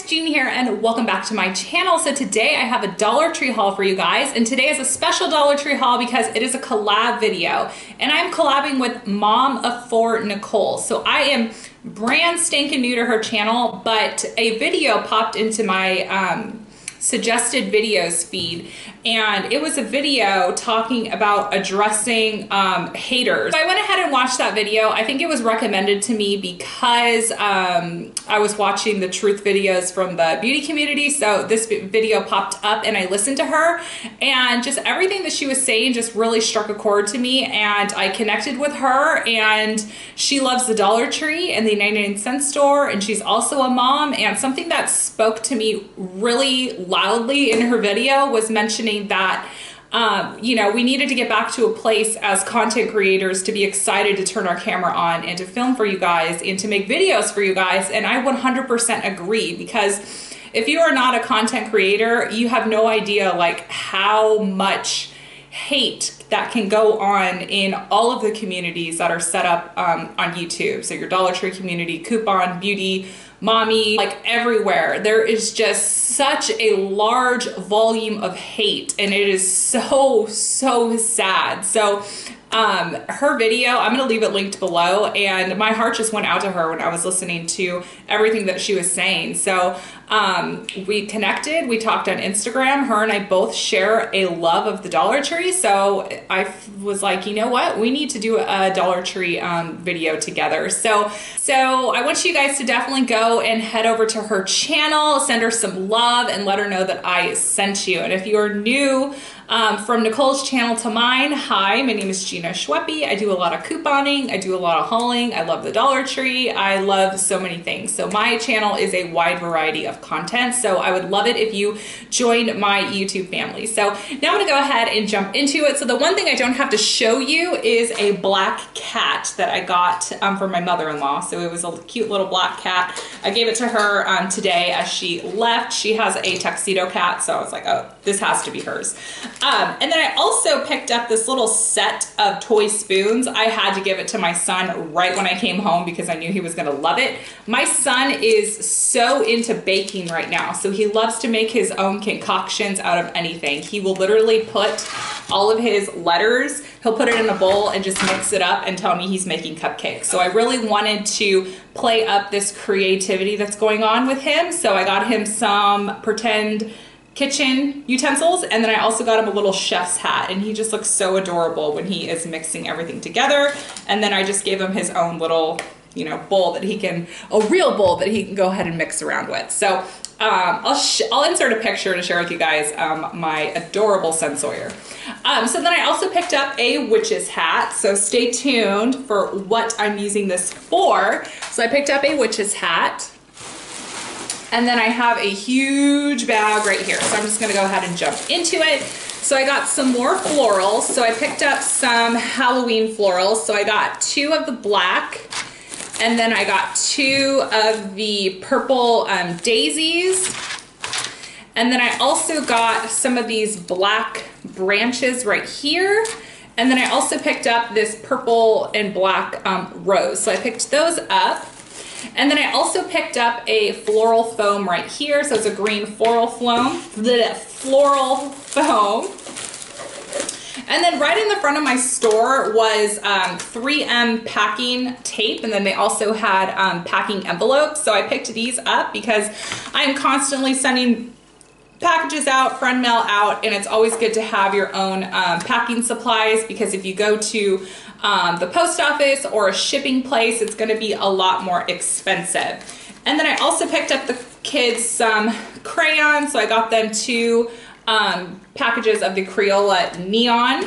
Gina here and welcome back to my channel. So today I have a Dollar Tree haul for you guys, and today is a special Dollar Tree haul because it is a collab video and I'm collabing with Mom of 4 Nicole. So I am brand stinking new to her channel, but a video popped into my suggested videos feed, and it was a video talking about addressing haters. So I went ahead and watched that video. I think it was recommended to me because I was watching the truth videos from the beauty community, so this video popped up and I listened to her, and just everything that she was saying just really struck a chord to me, and I connected with her. And she loves the Dollar Tree and the 99-cent store, and she's also a mom, and something that spoke to me really loudly in her video was mentioning that you know, we needed to get back to a place as content creators to be excited to turn our camera on and to film for you guys and to make videos for you guys. And I 100% agree, because if you are not a content creator, you have no idea like how much hate that can go on in all of the communities that are set up on YouTube. So your Dollar Tree community, coupon, beauty, mommy, like everywhere. There is just such a large volume of hate, and it is so sad. So her video, I'm gonna leave it linked below, and my heart just went out to her when I was listening to everything that she was saying. So we connected, we talked on Instagram. Her and I both share a love of the Dollar Tree, so I was like, you know what, we need to do a Dollar Tree video together. So I want you guys to definitely go and head over to her channel, send her some love, and let her know that I sent you. And if you are new from Nicole's channel to mine, hi, my name is Gina Schweppe. I do a lot of couponing, I do a lot of hauling, I love the Dollar Tree, I love so many things. So my channel is a wide variety of content, so I would love it if you joined my YouTube family. So now I'm gonna go ahead and jump into it. So the one thing I don't have to show you is a black cat that I got for my mother-in-law. So it was a cute little black cat. I gave it to her today as she left. She has a tuxedo cat, so I was like, oh, this has to be hers. And then I also picked up this little set of toy spoons. I had to give it to my son right when I came home because I knew he was gonna love it. My son is so into baking right now, so he loves to make his own concoctions out of anything. He will literally put all of his letters, he'll put it in a bowl and just mix it up and tell me he's making cupcakes. So I really wanted to play up this creativity that's going on with him. So I got him some pretend kitchen utensils, and then I also got him a little chef's hat, and he just looks so adorable when he is mixing everything together. And then I just gave him his own little, you know, bowl that he can, a real bowl that he can go ahead and mix around with. So I'll insert a picture to share with you guys my adorable son Sawyer. So then I also picked up a witch's hat, so stay tuned for what I'm using this for. So I picked up a witch's hat, and then I have a huge bag right here. So I'm just gonna go ahead and jump into it. So I got some more florals. So I picked up some Halloween florals. So I got 2 of the black, and then I got 2 of the purple daisies. And then I also got some of these black branches right here. And then I also picked up this purple and black rose. So I picked those up. And then I also picked up a floral foam right here. So it's a green floral foam. And then right in the front of my store was 3M packing tape, and then they also had packing envelopes. So I picked these up because I'm constantly sending packages out, friend mail out, and it's always good to have your own packing supplies, because if you go to the post office or a shipping place, it's gonna be a lot more expensive. And then I also picked up the kids some crayons, so I got them 2 packages of the Crayola Neon.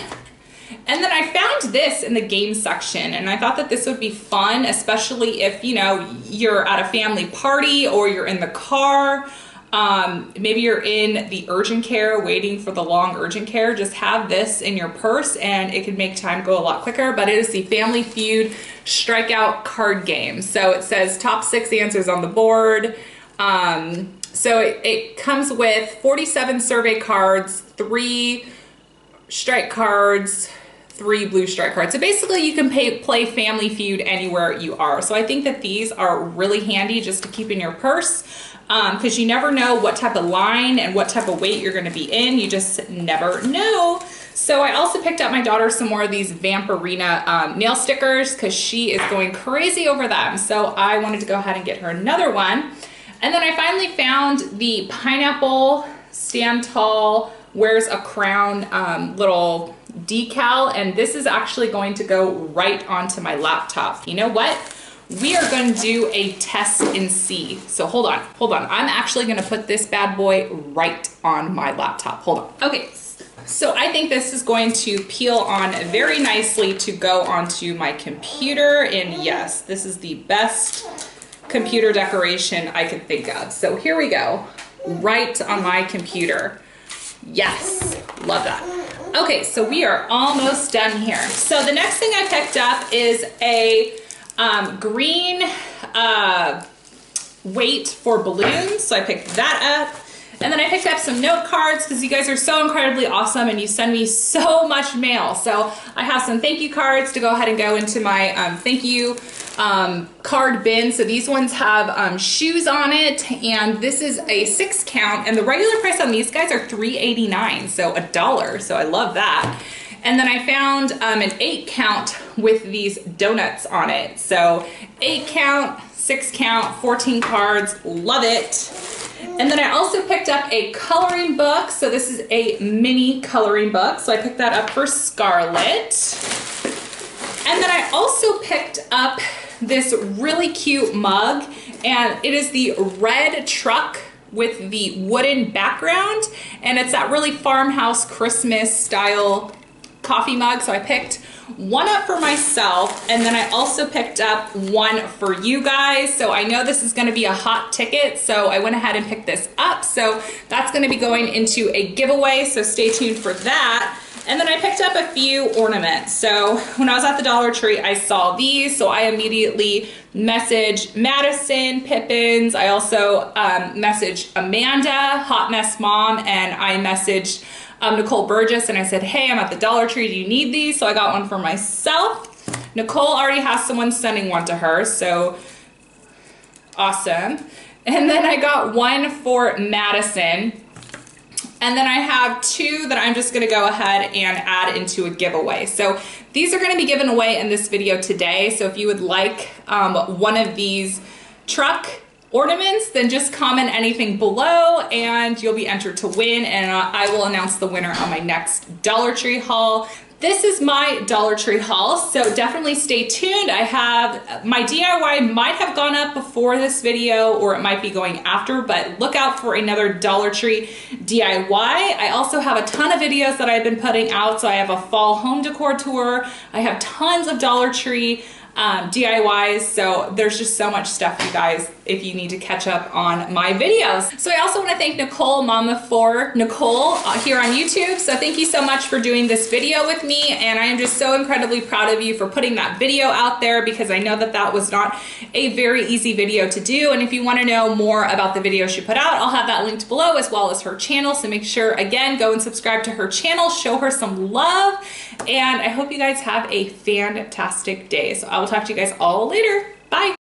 And then I found this in the game section, and I thought that this would be fun, especially if, you know, you're at a family party or you're in the car. Maybe you're in the urgent care waiting for the long urgent care. Just have this in your purse and it can make time go a lot quicker. But it is the Family Feud Strikeout card game. So it says top 6 answers on the board. So it comes with 47 survey cards, 3 strike cards, 3 blue strike cards. So basically you can play Family Feud anywhere you are. So I think that these are really handy just to keep in your purse. because you never know what type of line and what type of weight you're gonna be in. You just never know. So I also picked up my daughter some more of these Vampirina nail stickers because she is going crazy over them. So I wanted to go ahead and get her another one. And then I finally found the pineapple stand tall wears a crown little decal, and this is actually going to go right onto my laptop. You know what? We are going to do a test and see. So hold on. I'm actually going to put this bad boy right on my laptop. Hold on. Okay. So I think this is going to peel on very nicely to go onto my computer. And yes, this is the best computer decoration I could think of. So here we go, right on my computer. Yes, love that. Okay, so we are almost done here. So the next thing I picked up is a green weight for balloons. So I picked that up. And then I picked up some note cards because you guys are so incredibly awesome and you send me so much mail. So I have some thank you cards to go ahead and go into my thank you card bin. So these ones have shoes on it, and this is a 6 count, and the regular price on these guys are $3.89, so $1. So I love that. And then I found an 8 count with these donuts on it. So 8 count, 6 count, 14 cards, love it. And then I also picked up a coloring book. So this is a mini coloring book. So I picked that up for Scarlett. And then I also picked up this really cute mug, and it is the red truck with the wooden background, and it's that really farmhouse Christmas style coffee mug. So I picked one up for myself, and then I also picked up one for you guys. So I know this is going to be a hot ticket, so I went ahead and picked this up. So that's going to be going into a giveaway, so stay tuned for that. And then I picked up a few ornaments. So when I was at the Dollar Tree, I saw these, so I immediately messaged Madison Pippins. I also messaged Amanda, Hot Mess Mom, and I messaged Nicole Burgess, and I said, hey, I'm at the Dollar Tree, do you need these? So I got one for myself. Nicole already has someone sending one to her, so awesome. And then I got one for Madison. And then I have 2 that I'm just gonna go ahead and add into a giveaway. So these are gonna be given away in this video today. So if you would like one of these truck ornaments, then just comment anything below and you'll be entered to win, and I will announce the winner on my next Dollar Tree haul. This is my Dollar Tree haul, so definitely stay tuned. I have, my DIY might have gone up before this video or it might be going after, but look out for another Dollar Tree DIY. I also have a ton of videos that I've been putting out. So I have a fall home decor tour. I have tons of Dollar Tree DIYs, so there's just so much stuff, you guys, if you need to catch up on my videos. So I also want to thank Nicole, Mama for Nicole, here on YouTube. So thank you so much for doing this video with me, and I am just so incredibly proud of you for putting that video out there, because I know that that was not a very easy video to do. And if you want to know more about the video she put out, I'll have that linked below, as well as her channel. So make sure, again, go and subscribe to her channel, show her some love, and I hope you guys have a fantastic day. So I will talk to you guys all later. Bye.